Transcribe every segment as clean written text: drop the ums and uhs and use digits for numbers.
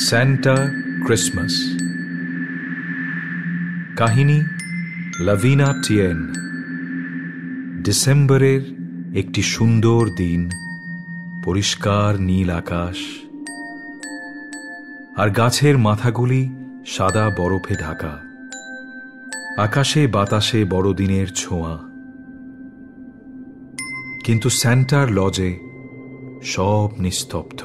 Santa Christmas. কাহিনী লাভিনা Tien. ডিসেম্বরের একটি সুন্দর দিন, পরিষ্কার নীল আকাশ, আর গাছের মাথাগুলি সাদা বরফে ঢাকা। আকাশে বাতাসে বড়দিনের ছোঁয়া। কিন্তু স্যান্টার লজে সব নিস্তব্ধ।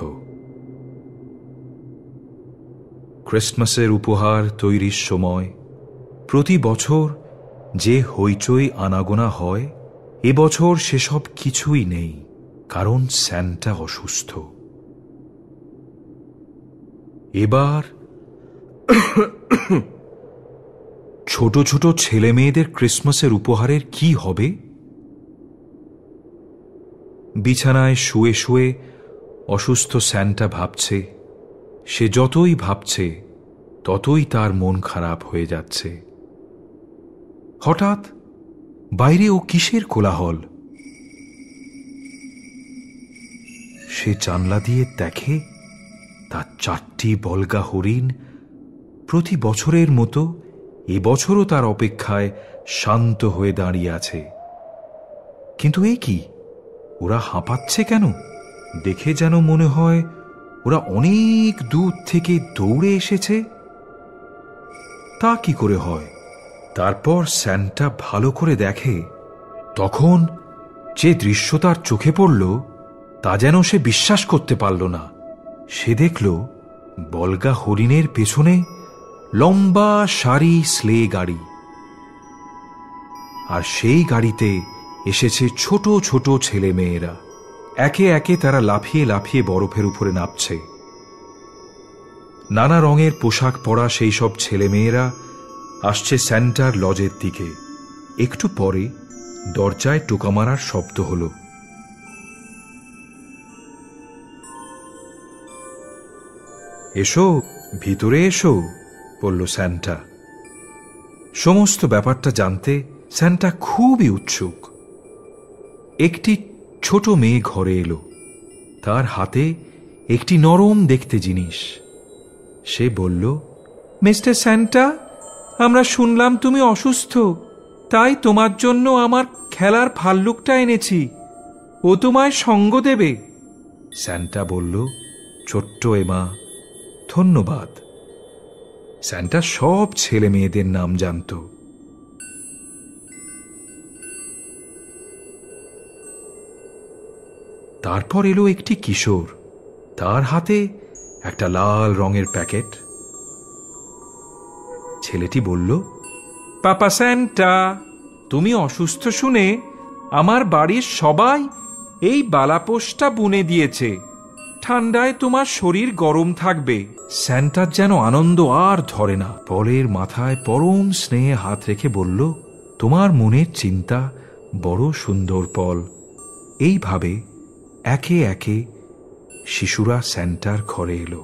ক্রিসমাসের উপহার তৈরির সময় প্রতি বছর যে হইচই আনাগোনা হয়, এবছর সেসব কিছুই নেই, কারণ স্যান্টা অসুস্থ। এবার ছোট ছোট ছেলে মেয়েদের ক্রিসমাসের উপহারের কি হবে? বিছানায় শুয়ে শুয়ে অসুস্থ স্যান্টা ভাবছে। সে যতই ভাবছে ততই তার মন খারাপ হয়ে যাচ্ছে। হঠাৎ বাইরে ও কিসের কোলাহল? সে জানলা দিয়ে দেখে তার 4টি বলগা হরিণ প্রতি বছরের মতো এবছরও তার অপেক্ষায় শান্ত হয়ে দাঁড়িয়ে আছে। কিন্তু এ কি, ওরা হাঁপাচ্ছে কেন? দেখে যেন মনে হয় ওরা অনেক দূর থেকে দৌড়ে এসেছে। তা কি করে হয়? তারপর স্যান্টা ভালো করে দেখে, তখন যে দৃশ্য তার চোখে পড়ল তা যেন সে বিশ্বাস করতে পারল না। সে দেখল বলগা হরিণের পেছনে লম্বা সারি স্লে গাড়ি, আর সেই গাড়িতে এসেছে ছোট ছোট ছেলে মেয়েরা। একে একে তারা লাফিয়ে লাফিয়ে বরফের উপরে নামছে। নানা রঙের পোশাক পরা সেই সব ছেলে মেয়েরা আসছে স্যান্টার লজের দিকে। একটু পরে দরজায় টোকা মারার শব্দ হল। এসো, ভিতরে এসো, বলল স্যান্টা। সমস্ত ব্যাপারটা জানতে স্যান্টা খুবই উৎসুক। একটি ছোট মেয়ে ঘরে এলো। তার হাতে একটি নরম দেখতে জিনিস। সে বলল, মিস্টার স্যান্টা, আমরা শুনলাম তুমি অসুস্থ, তাই তোমার জন্য আমার খেলার ভাল্লুকটা এনেছি। ও তোমায় সঙ্গ দেবে। স্যান্টা বলল, ছোট্ট এমা, ধন্যবাদ। স্যান্টা সব ছেলে মেয়েদের নাম জানত। তারপর এলো একটি কিশোর। তার হাতে একটা লাল রঙের প্যাকেট। ছেলেটি বলল, পাপা স্যান্টা, তুমি অসুস্থ শুনে আমার বাড়ির সবাই এই বালাপোষটা বুনে দিয়েছে। ঠান্ডায় তোমার শরীর গরম থাকবে। স্যান্টার যেন আনন্দ আর ধরে না। পলের মাথায় পরম স্নেহে হাত রেখে বলল, তোমার মনের চিন্তা বড় সুন্দর পল। এইভাবে একে একে শিশুরা স্যান্টার ঘরে এলো।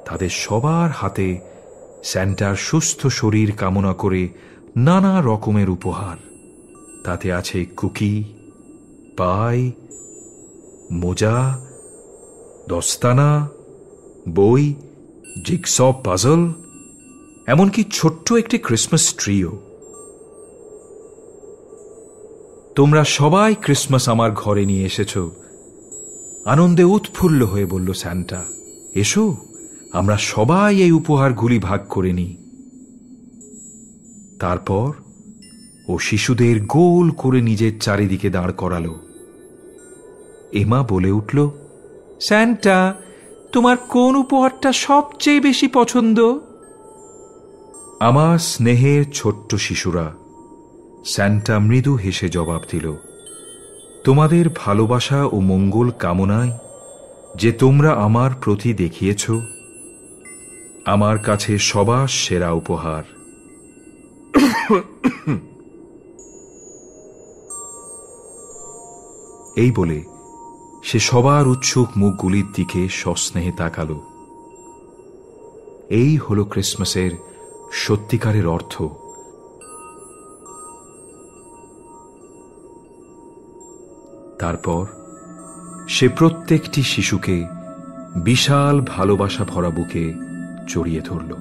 তাদের সবার হাতে স্যান্টার সুস্থ শরীর কামনা করে নানা রকমের উপহার। তাতে আছে কুকি, পাই, মোজা, দস্তানা, বই, জিগস পাজল, এমনকি ছোট্ট একটি ক্রিসমাস ট্রিও। তোমরা সবাই ক্রিসমাস আমার ঘরে নিয়ে এসেছ, আনন্দে উৎফুল্ল হয়ে বলল স্যান্টা। এসো, আমরা সবাই এই উপহারগুলি ভাগ করে নিই। তারপর ও শিশুদের গোল করে নিজের চারিদিকে দাঁড় করালো। এমা বলে উঠল, স্যান্টা, তোমার কোন উপহারটা সবচেয়ে বেশি পছন্দ? আমার স্নেহের ছোট্ট শিশুরা, স্যান্টা মৃদু হেসে জবাব দিল, তোমাদের ভালোবাসা ও মঙ্গল কামনায় যে তোমরা আমার প্রতি দেখিয়েছ, আমার কাছে সবার সেরা উপহার। এই বলে সে সবার উৎসুক মুখগুলির দিকে সস্নেহে তাকাল। এই হল ক্রিসমাসের সত্যিকারের অর্থ। তারপর সে প্রত্যেকটি শিশুকে বিশাল ভালোবাসা ভরা বুকে জড়িয়ে ধরল।